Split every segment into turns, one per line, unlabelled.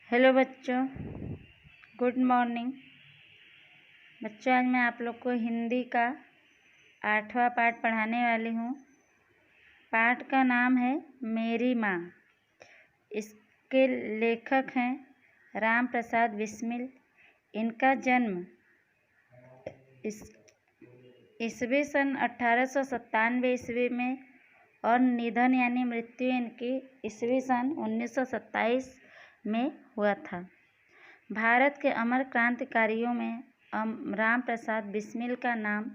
Hello बच्चों, good morning. बच्चों, आज मैं आप लोग को हिंदी का 8वां पाठ पढ़ाने वाली हूँ। पाठ का नाम है मेरी माँ। इसके लेखक हैं राम प्रसाद बिस्मिल। इनका जन्म ईस्वी सन 1897 ईस्वी में और निधन यानी मृत्यु इनकी ईस्वी सन 1927 में हुआ था। भारत के अमर क्रांतिकारियों में राम प्रसाद बिस्मिल का नाम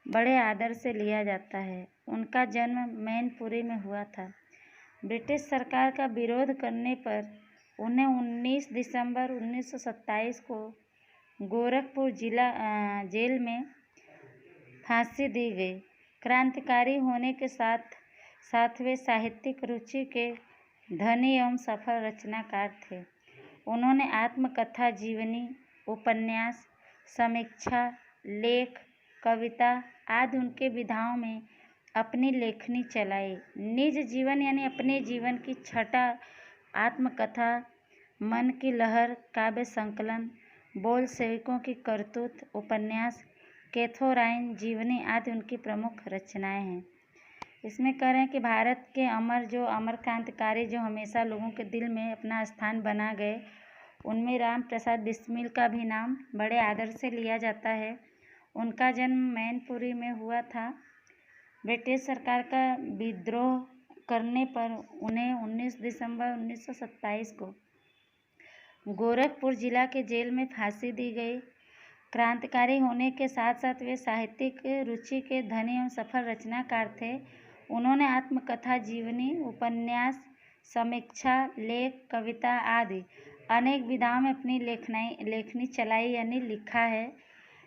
बड़े आदर से लिया जाता है। उनका जन्म मैनपुरी में हुआ था। ब्रिटिश सरकार का विरोध करने पर उन्हें 19 दिसंबर 1927 को गोरखपुर जेल में फांसी दी गई। क्रांतिकारी होने के साथ साथ वे साहित्यिक रुचि के धनी एवं सफल रचनाकार थे। उन्होंने आत्मकथा, जीवनी, उपन्यास, समीक्षा, लेख, कविता आदि उनके विधाओं में अपनी लेखनी चलाई। निज जीवन यानी अपने जीवन की छटा आत्मकथा, मन की लहर, काव्य संकलन, बोल सेवकों की करतूत, उपन्यास, कैथोराइन, जीवनी आदि उनकी प्रमुख रचनाएं हैं। इसमें कह रहे हैं कि भारत के अमर क्रांतिकारी जो हमेशा लोगों के दिल में अपना स्थान बना गए, उनमें राम प्रसाद बिस्मिल का भी नाम बड़े आदर से लिया जाता है। उनका जन्म मैनपुरी में हुआ था। ब्रिटिश सरकार का विद्रोह करने पर उन्हें 19 दिसंबर 1927 को गोरखपुर जिला के जेल में फांसी दी गई। क्रांतिकारी होने के साथ साथ वे साहित्यिक रुचि के धनी एवं सफल रचनाकार थे। उन्होंने आत्मकथा, जीवनी, उपन्यास, समीक्षा, लेख, कविता आदि अनेक विधाओं में अपनी लेखनी चलाई यानी लिखा है।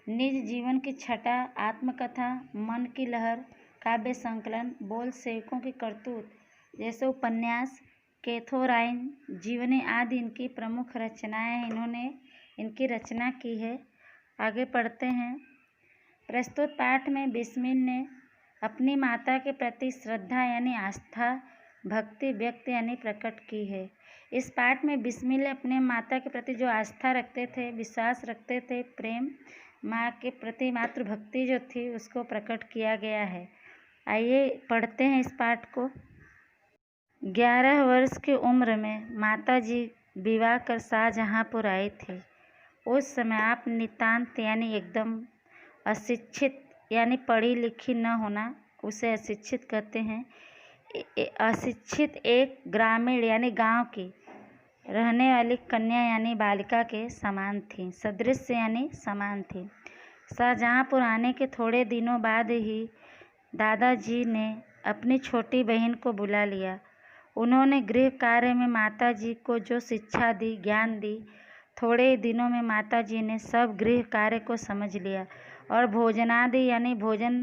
निज जीवन की छटा आत्मकथा, मन की लहर, काव्य संकलन, बोल सेवकों की करतूत जैसे उपन्यास, कैथोराइन, जीवनी आदि इनकी प्रमुख रचनाएं हैं। इन्होंने इनकी रचना की है। आगे पढ़ते हैं। प्रस्तुत पाठ में बिस्मिल ने अपनी माता के प्रति श्रद्धा यानी आस्था, भक्ति व्यक्त यानी प्रकट की है। इस पाठ में बिस्मिल ने अपने माता के प्रति जो आस्था रखते थे, विश्वास रखते थे, प्रेम, माँ के प्रति मातृभक्ति जो थी उसको प्रकट किया गया है। आइए पढ़ते हैं इस पाठ को। 11 वर्ष की उम्र में माताजी विवाह कर शाहजहाँपुर आई थी। उस समय आप नितांत यानी एकदम अशिक्षित यानी पढ़ी लिखी न होना, उसे अशिक्षित कहते हैं। अशिक्षित एक ग्रामीण यानी गांव की रहने वाली कन्या यानी बालिका के समान थी, सदृश यानी समान थी। शाहजहाँपुर आने के थोड़े दिनों बाद ही दादाजी ने अपनी छोटी बहन को बुला लिया। उन्होंने गृह कार्य में माताजी को जो शिक्षा दी, ज्ञान दी, थोड़े दिनों में माताजी ने सब गृह कार्य को समझ लिया और भोजनादि यानी भोजन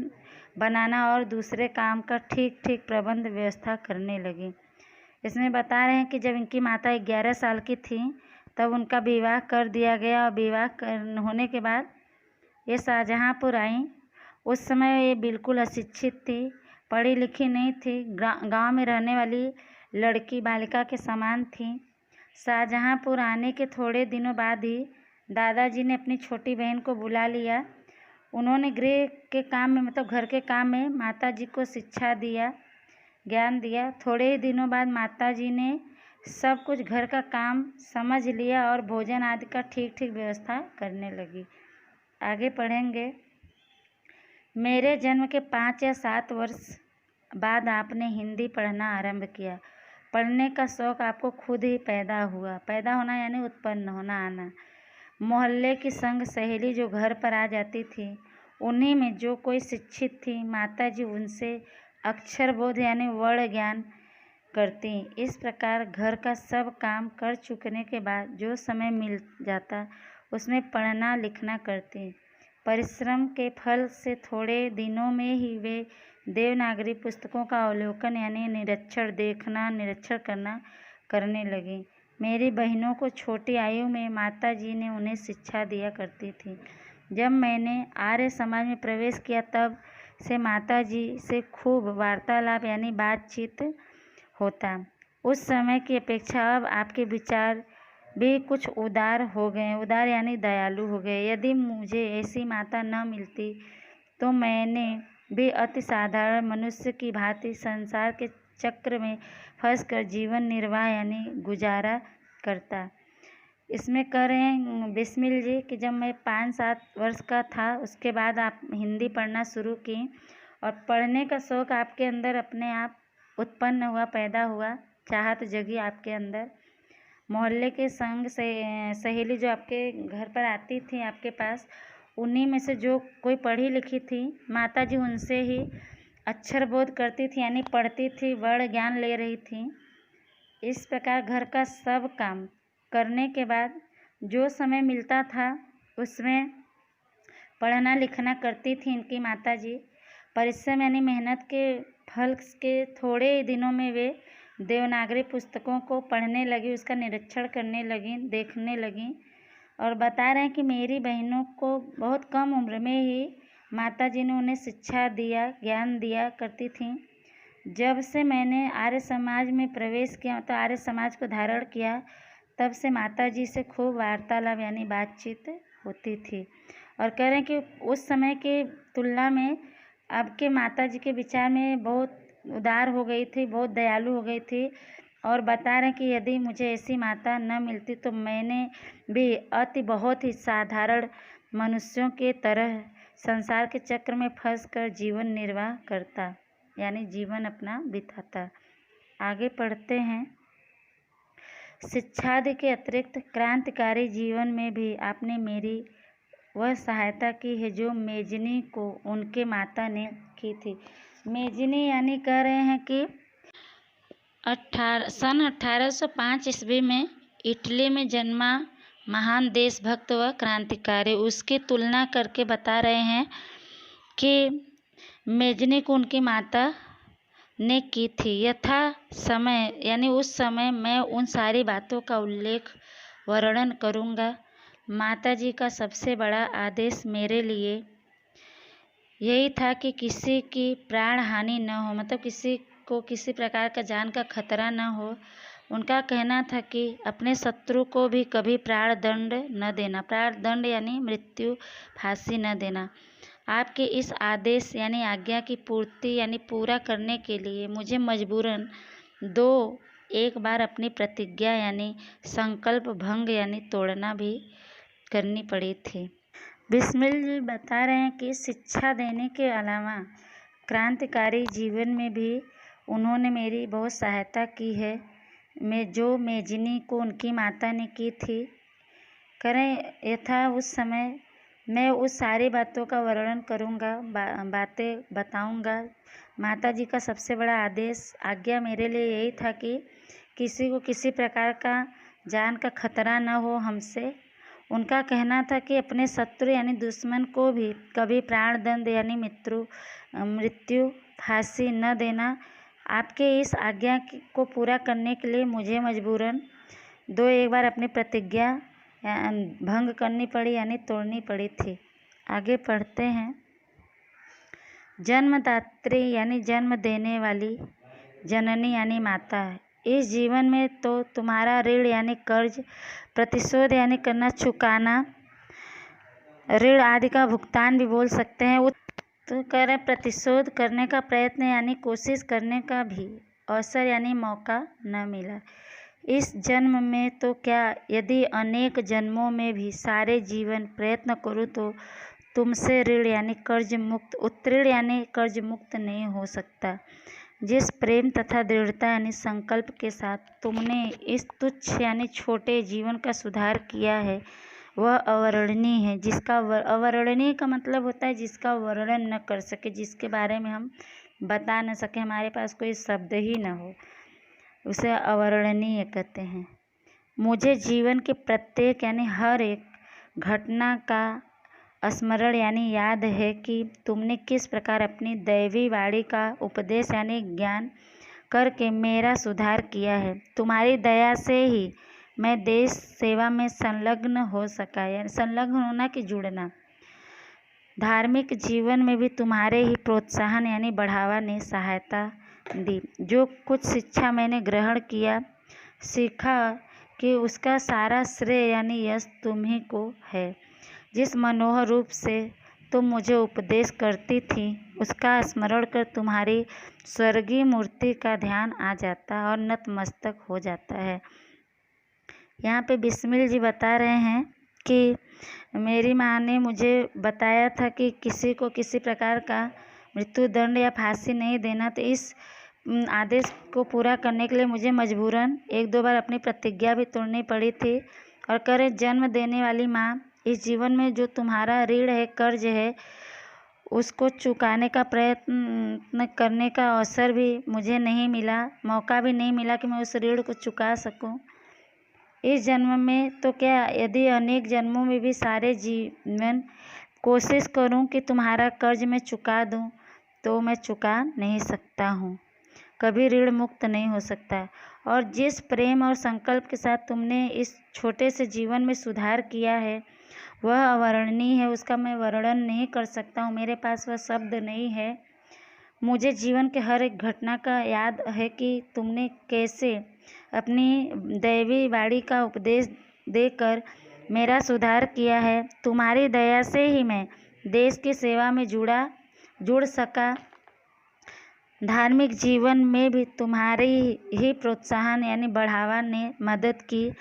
बनाना और दूसरे काम का ठीक ठीक प्रबंध व्यवस्था करने लगी। इसमें बता रहे हैं कि जब इनकी माता 11 साल की थी तब उनका विवाह कर दिया गया और विवाह होने के बाद ये शाहजहाँपुर आई। उस समय ये बिल्कुल अशिक्षित थी, पढ़ी लिखी नहीं थी, गांव में रहने वाली लड़की बालिका के समान थी। शाहजहाँपुर आने के थोड़े दिनों बाद ही दादाजी ने अपनी छोटी बहन को बुला लिया। उन्होंने गृह के काम में मतलब घर के काम में माताजी को शिक्षा दिया, ज्ञान दिया। थोड़े ही दिनों बाद माताजी ने सब कुछ घर का काम समझ लिया और भोजन आदि का ठीक ठीक व्यवस्था करने लगी। आगे पढ़ेंगे। मेरे जन्म के 5 या 7 वर्ष बाद आपने हिंदी पढ़ना आरंभ किया। पढ़ने का शौक़ आपको खुद ही पैदा हुआ। पैदा होना यानी उत्पन्न होना, आना। मोहल्ले की संग सहेली जो घर पर आ जाती थी, उन्हीं में जो कोई शिक्षित थी, माताजी उनसे अक्षर बोध यानी वर्ण ज्ञान करती। इस प्रकार घर का सब काम कर चुकने के बाद जो समय मिल जाता उसमें पढ़ना लिखना करती। परिश्रम के फल से थोड़े दिनों में ही वे देवनागरी पुस्तकों का अवलोकन यानी निरीक्षण, देखना, निरीक्षण करने लगी। मेरी बहनों को छोटी आयु में माताजी ने उन्हें शिक्षा दिया करती थी। जब मैंने आर्य समाज में प्रवेश किया तब से माताजी से खूब वार्तालाप यानी बातचीत होता। उस समय की अपेक्षा अब आपके विचार भी कुछ उदार हो गए, उदार यानी दयालु हो गए। यदि मुझे ऐसी माता न मिलती तो मैंने भी अति साधारण मनुष्य की भांति संसार के चक्र में फंसकर जीवन निर्वाह यानी गुजारा करता। इसमें कह रहे हैं बिस्मिल जी कि जब मैं 5-7 वर्ष का था उसके बाद आप हिंदी पढ़ना शुरू की और पढ़ने का शौक़ आपके अंदर अपने आप उत्पन्न हुआ, पैदा हुआ, चाहत जगी आपके अंदर। मोहल्ले के संग से सहेली जो आपके घर पर आती थी आपके पास, उन्हीं में से जो कोई पढ़ी लिखी थी माता जी उनसे ही अक्षर बोध करती थी यानी पढ़ती थी, वर्ण ज्ञान ले रही थी। इस प्रकार घर का सब काम करने के बाद जो समय मिलता था उसमें पढ़ना लिखना करती थी इनकी माता जी। परिश्रम यानी मेहनत के फल के थोड़े ही दिनों में वे देवनागरी पुस्तकों को पढ़ने लगी, उसका निरीक्षण करने लगी, देखने लगी और बता रहे हैं कि मेरी बहनों को बहुत कम उम्र में ही माता जी ने उन्हें शिक्षा दिया, ज्ञान दिया करती थीं। जब से मैंने आर्य समाज में प्रवेश किया तो आर्य समाज को धारण किया, तब से माता जी से खूब वार्तालाप यानी बातचीत होती थी। और कह रहे हैं कि उस समय की तुलना में अब के माता जी के विचार में बहुत उदार हो गई थी, बहुत दयालु हो गई थी और बता रहे हैं कि यदि मुझे ऐसी माता न मिलती तो मैंने भी बहुत ही साधारण मनुष्यों के तरह संसार के चक्र में फंसकर जीवन निर्वाह करता यानी जीवन अपना बिताता। आगे पढ़ते हैं। शिक्षादि के अतिरिक्त क्रांतिकारी जीवन में भी आपने मेरी वह सहायता की है जो मेजनी को उनके माता ने की थी। मेजनी यानी कह रहे हैं कि सन 1805 ईस्वी में इटली में जन्मा महान देशभक्त व क्रांतिकारी, उसकी तुलना करके बता रहे हैं कि मेजनी को उनकी माता ने की थी। यथा समय यानी उस समय मैं उन सारी बातों का उल्लेख वर्णन करूँगा। माता जी का सबसे बड़ा आदेश मेरे लिए यही था कि किसी की प्राण हानि न हो, मतलब किसी को किसी प्रकार का जान का खतरा न हो। उनका कहना था कि अपने शत्रु को भी कभी प्राण दंड न देना, प्राण दंड यानी मृत्यु, फांसी न देना। आपके इस आदेश यानी आज्ञा की पूर्ति यानी पूरा करने के लिए मुझे मजबूरन एक बार अपनी प्रतिज्ञा यानी संकल्प भंग यानी तोड़ना भी करनी पड़ी थी। बिस्मिल जी बता रहे हैं कि शिक्षा देने के अलावा क्रांतिकारी जीवन में भी उन्होंने मेरी बहुत सहायता की है, जो मेजनी को उनकी माता ने की थी। करें यथा उस समय मैं उस सारी बातों का वर्णन करूँगा, बातें बताऊँगा। माता जी का सबसे बड़ा आदेश आज्ञा मेरे लिए यही था कि किसी को किसी प्रकार का जान का खतरा न हो हमसे। उनका कहना था कि अपने शत्रु यानी दुश्मन को भी कभी प्राण दंड यानी मृत्यु फांसी न देना। आपके इस आज्ञा को पूरा करने के लिए मुझे मजबूरन एक बार अपनी प्रतिज्ञा भंग करनी पड़ी यानी तोड़नी पड़ी थी। आगे पढ़ते हैं। जन्मदात्री यानी जन्म देने वाली, जननी यानी माता, इस जीवन में तो तुम्हारा ऋण यानी कर्ज, प्रतिशोध यानी करना, चुकाना, ऋण आदि का भुगतान भी बोल सकते हैं। तो कह रहे प्रतिशोध करने का प्रयत्न यानी कोशिश करने का भी अवसर यानी मौका न मिला। इस जन्म में तो क्या, यदि अनेक जन्मों में भी सारे जीवन प्रयत्न करूँ तो तुमसे ऋण यानी कर्ज मुक्त, उत्तीर्ण यानी कर्ज मुक्त नहीं हो सकता। जिस प्रेम तथा दृढ़ता यानी संकल्प के साथ तुमने इस तुच्छ यानी छोटे जीवन का सुधार किया है वह अवर्णनीय है। जिसका अवर्णनीय का मतलब होता है जिसका वर्णन न कर सके, जिसके बारे में हम बता न सके, हमारे पास कोई शब्द ही न हो, उसे अवर्णनीय कहते हैं। मुझे जीवन के प्रत्येक यानी हर एक घटना का स्मरण यानी याद है कि तुमने किस प्रकार अपनी दैवी वाणी का उपदेश यानी ज्ञान करके मेरा सुधार किया है। तुम्हारी दया से ही मैं देश सेवा में संलग्न हो सका, यानी संलग्न होना कि जुड़ना। धार्मिक जीवन में भी तुम्हारे ही प्रोत्साहन यानी बढ़ावा ने सहायता दी। जो कुछ शिक्षा मैंने ग्रहण किया, सीखा कि उसका सारा श्रेय यानी यश तुम्ही को है। जिस मनोहर रूप से तुम मुझे उपदेश करती थी उसका स्मरण कर तुम्हारी स्वर्गीय मूर्ति का ध्यान आ जाता है और नतमस्तक हो जाता है। यहाँ पे बिस्मिल जी बता रहे हैं कि मेरी माँ ने मुझे बताया था कि किसी को किसी प्रकार का मृत्यु दंड या फांसी नहीं देना, तो इस आदेश को पूरा करने के लिए मुझे मजबूरन 1-2 बार अपनी प्रतिज्ञा भी तोड़नी पड़ी थी। और करे जन्म देने वाली माँ, इस जीवन में जो तुम्हारा ऋण है, कर्ज है, उसको चुकाने का प्रयत्न करने का अवसर भी मुझे नहीं मिला, मौका भी नहीं मिला कि मैं उस ऋण को चुका सकूं। इस जन्म में तो क्या, यदि अनेक जन्मों में भी सारे जीवन कोशिश करूं कि तुम्हारा कर्ज मैं चुका दूं, तो मैं चुका नहीं सकता हूं, कभी ऋण मुक्त नहीं हो सकता। और जिस प्रेम और संकल्प के साथ तुमने इस छोटे से जीवन में सुधार किया है वह अवर्णनीय है, उसका मैं वर्णन नहीं कर सकता हूँ, मेरे पास वह शब्द नहीं है। मुझे जीवन के हर एक घटना का याद है कि तुमने कैसे अपनी दैवी वाणी का उपदेश देकर मेरा सुधार किया है। तुम्हारी दया से ही मैं देश की सेवा में जुड़ सका। धार्मिक जीवन में भी तुम्हारी ही प्रोत्साहन यानी बढ़ावा ने मदद की।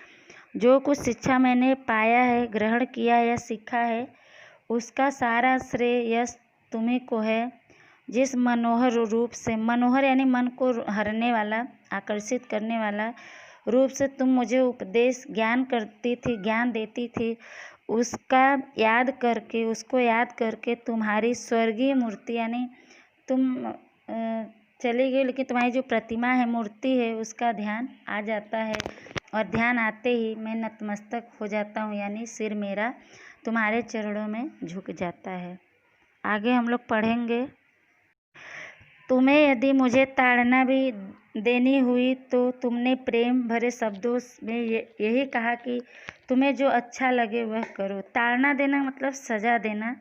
जो कुछ शिक्षा मैंने पाया है, ग्रहण किया या सीखा है, उसका सारा श्रेय यश तुम्ही को है। जिस मनोहर रूप से, मनोहर यानी मन को हरने वाला, आकर्षित करने वाला रूप से तुम मुझे उपदेश ज्ञान देती थी, उसको याद करके तुम्हारी स्वर्गीय मूर्ति यानी तुम चली गई लेकिन तुम्हारी जो प्रतिमा है, मूर्ति है, उसका ध्यान आ जाता है। और ध्यान आते ही मैं नतमस्तक हो जाता हूँ, यानी सिर मेरा तुम्हारे चरणों में झुक जाता है। आगे हम लोग पढ़ेंगे। तुम्हें यदि मुझे ताड़ना भी देनी हुई तो तुमने प्रेम भरे शब्दों में यही कहा कि तुम्हें जो अच्छा लगे वह करो। ताड़ना देना मतलब सजा देना,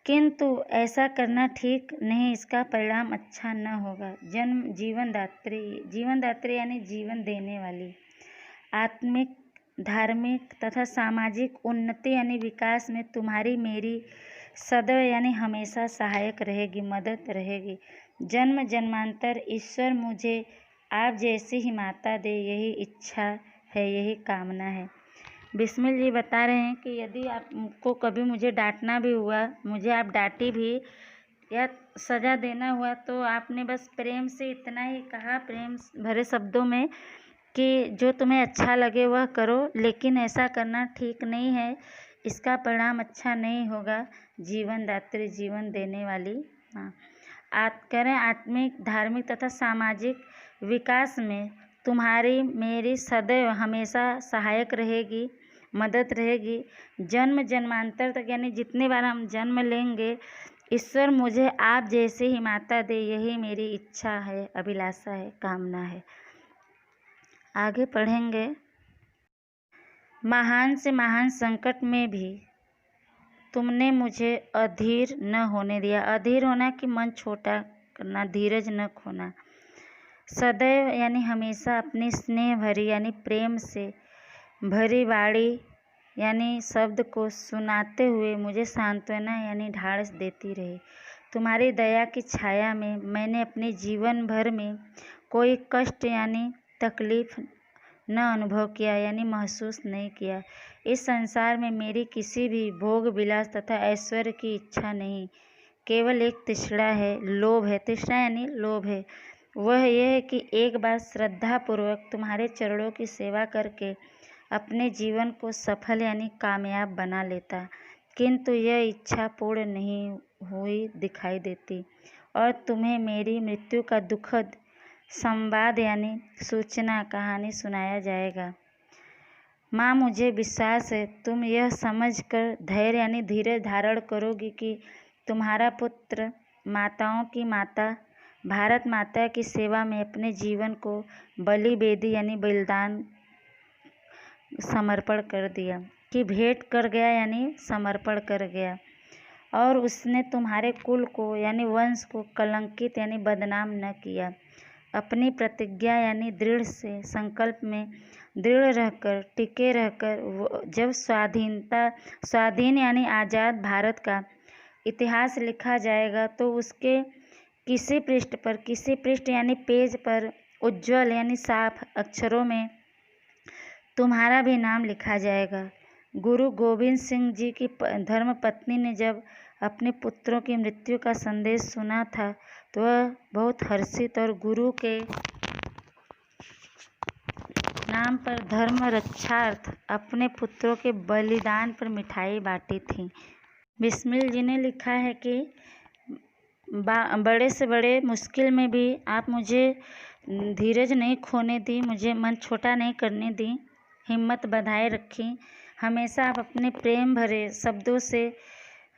किंतु ऐसा करना ठीक नहीं, इसका परिणाम अच्छा न होगा। जीवनदात्री यानी जीवन देने वाली, आत्मिक, धार्मिक तथा सामाजिक उन्नति यानी विकास में तुम्हारी मेरी सदैव यानी हमेशा सहायक रहेगी, मदद रहेगी। जन्म जन्मांतर ईश्वर मुझे आप जैसी ही माता दे, यही इच्छा है, यही कामना है। बिस्मिल जी बता रहे हैं कि यदि आपको कभी मुझे डांटना भी हुआ, मुझे आप डांटी भी या सजा देना हुआ, तो आपने बस प्रेम से इतना ही कहा, प्रेम भरे शब्दों में, कि जो तुम्हें अच्छा लगे वह करो, लेकिन ऐसा करना ठीक नहीं है, इसका परिणाम अच्छा नहीं होगा। जीवनदात्री, जीवन देने वाली माँ, करें आत्मिक, धार्मिक तथा सामाजिक विकास में तुम्हारी मेरी सदैव हमेशा सहायक रहेगी, मदद रहेगी। जन्म जन्मांतर तक यानी जितनी बार हम जन्म लेंगे, ईश्वर मुझे आप जैसे ही माता दे, यही मेरी इच्छा है, अभिलाषा है, कामना है। आगे पढ़ेंगे। महान से महान संकट में भी तुमने मुझे अधीर न होने दिया। अधीर होना कि मन छोटा करना, धीरज न खोना। सदैव यानी हमेशा अपनी स्नेह भरी यानी प्रेम से भरी वाणी यानी शब्द को सुनाते हुए मुझे सांत्वना यानी ढाढ़स देती रही। तुम्हारी दया की छाया में मैंने अपने जीवन भर में कोई कष्ट यानी तकलीफ न अनुभव किया यानी महसूस नहीं किया। इस संसार में मेरी किसी भी भोग विलास तथा ऐश्वर्य की इच्छा नहीं, केवल एक तृष्णा है, लोभ है। तृष्णा यानी लोभ है। वह यह है कि एक बार श्रद्धापूर्वक तुम्हारे चरणों की सेवा करके अपने जीवन को सफल यानी कामयाब बना लेता, किंतु यह इच्छा पूर्ण नहीं हुई दिखाई देती और तुम्हें मेरी मृत्यु का दुखद संवाद यानी सूचना कहानी सुनाया जाएगा। माँ, मुझे विश्वास है तुम यह समझकर धैर्य यानी धीरज धारण करोगी कि तुम्हारा पुत्र माताओं की माता भारत माता की सेवा में अपने जीवन को बलि वेदी यानी बलिदान समर्पण कर दिया, कि भेंट कर गया यानी समर्पण कर गया, और उसने तुम्हारे कुल को यानी वंश को कलंकित यानी बदनाम न किया। अपनी प्रतिज्ञा यानी दृढ़ से संकल्प में दृढ़ रहकर, टिके रहकर जब स्वाधीन यानी आज़ाद भारत का इतिहास लिखा जाएगा तो उसके किसी पृष्ठ यानी पेज पर उज्ज्वल यानी साफ अक्षरों में तुम्हारा भी नाम लिखा जाएगा। गुरु गोविंद सिंह जी की धर्मपत्नी ने जब अपने पुत्रों की मृत्यु का संदेश सुना था तो वह बहुत हर्षित और गुरु के नाम पर धर्म रक्षार्थ अपने पुत्रों के बलिदान पर मिठाई बांटी थी। बिस्मिल जी ने लिखा है कि बड़े से बड़े मुश्किल में भी आप मुझे धीरज नहीं खोने दी, मुझे मन छोटा नहीं करने दी, हिम्मत बढ़ाए रखी। हमेशा आप अपने प्रेम भरे शब्दों से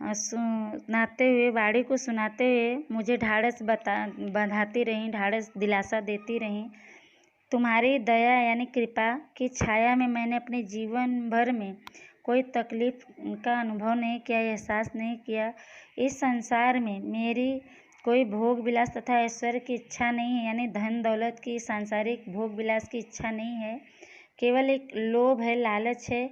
सुनाते हुए, वाणी को सुनाते हुए मुझे ढाढ़स बंधाती रहीं, ढाढ़स दिलासा देती रहीं। तुम्हारी दया यानी कृपा की छाया में मैंने अपने जीवन भर में कोई तकलीफ का अनुभव नहीं किया, एहसास नहीं किया। इस संसार में मेरी कोई भोग विलास तथा ऐश्वर्य की इच्छा नहीं है, यानी धन दौलत की, सांसारिक भोग विलास की इच्छा नहीं है। केवल एक लोभ है, लालच है।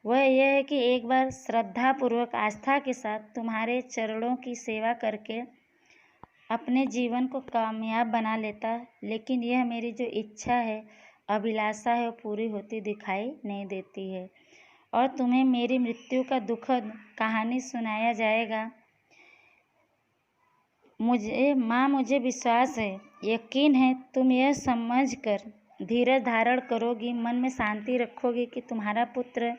वह यह है कि एक बार श्रद्धापूर्वक आस्था के साथ तुम्हारे चरणों की सेवा करके अपने जीवन को कामयाब बना लेता। लेकिन यह मेरी जो इच्छा है, अभिलाषा है, वो पूरी होती दिखाई नहीं देती है और तुम्हें मेरी मृत्यु का दुखद कहानी सुनाया जाएगा। मुझे विश्वास है, यकीन है, तुम यह समझ कर धीरज धारण करोगी, मन में शांति रखोगी कि तुम्हारा पुत्र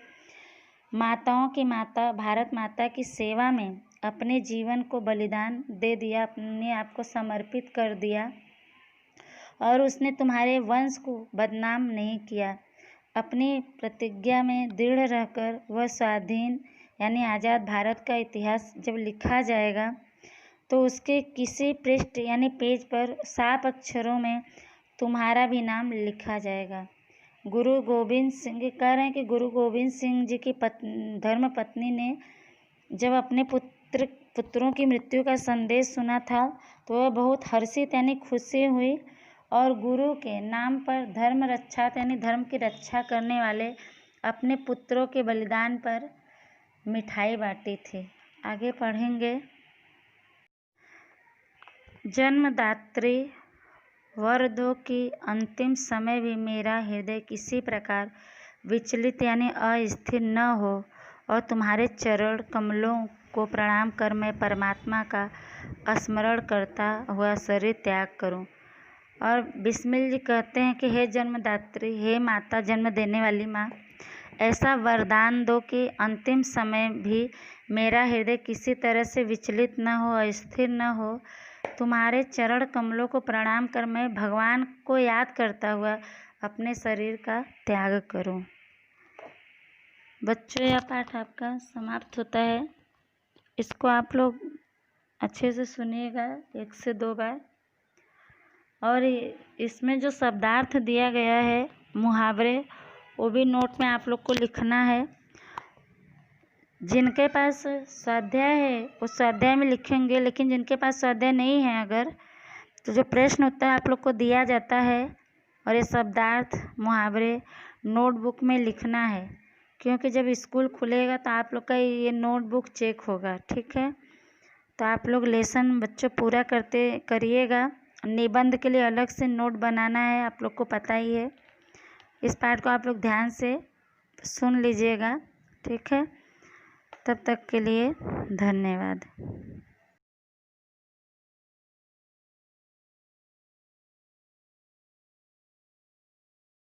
माताओं की माता भारत माता की सेवा में अपने जीवन को बलिदान दे दिया, अपने आप को समर्पित कर दिया और उसने तुम्हारे वंश को बदनाम नहीं किया। अपनी प्रतिज्ञा में दृढ़ रहकर वह स्वाधीन यानी आज़ाद भारत का इतिहास जब लिखा जाएगा तो उसके किसी पृष्ठ यानी पेज पर साफ अक्षरों में तुम्हारा भी नाम लिखा जाएगा। गुरु गोविंद सिंह कह रहे हैं कि गुरु गोविंद सिंह जी की धर्मपत्नी ने जब अपने पुत्रों की मृत्यु का संदेश सुना था तो वह बहुत हर्षित यानी खुशी हुई और गुरु के नाम पर धर्म रक्षा यानी धर्म की रक्षा करने वाले अपने पुत्रों के बलिदान पर मिठाई बांटी थी। आगे पढ़ेंगे। जन्मदात्री वर दो कि अंतिम समय भी मेरा हृदय किसी प्रकार विचलित यानी अस्थिर न हो और तुम्हारे चरण कमलों को प्रणाम कर मैं परमात्मा का स्मरण करता हुआ शरीर त्याग करूं। और बिस्मिल जी कहते हैं कि हे जन्मदात्री, हे माता, जन्म देने वाली माँ, ऐसा वरदान दो कि अंतिम समय भी मेरा हृदय किसी तरह से विचलित न हो, अस्थिर न हो। तुम्हारे चरण कमलों को प्रणाम कर मैं भगवान को याद करता हुआ अपने शरीर का त्याग करूं। बच्चों, यह पाठ आपका समाप्त होता है। इसको आप लोग अच्छे से सुनिएगा 1 से 2 बार। और इसमें जो शब्दार्थ दिया गया है, मुहावरे, वो भी नोट में आप लोग को लिखना है। जिनके पास स्वाध्याय है वो स्वाध्याय में लिखेंगे, लेकिन जिनके पास स्वाध्याय नहीं है अगर, तो जो प्रश्न उत्तर आप लोग को दिया जाता है और ये शब्दार्थ मुहावरे नोटबुक में लिखना है, क्योंकि जब स्कूल खुलेगा तो आप लोग का ये नोटबुक चेक होगा। ठीक है, तो आप लोग लेसन बच्चों पूरा करिएगा। निबंध के लिए अलग से नोट बनाना है, आप लोग को पता ही है। इस पाठ को आप लोग ध्यान से सुन लीजिएगा। ठीक है, तब तक के लिए धन्यवाद।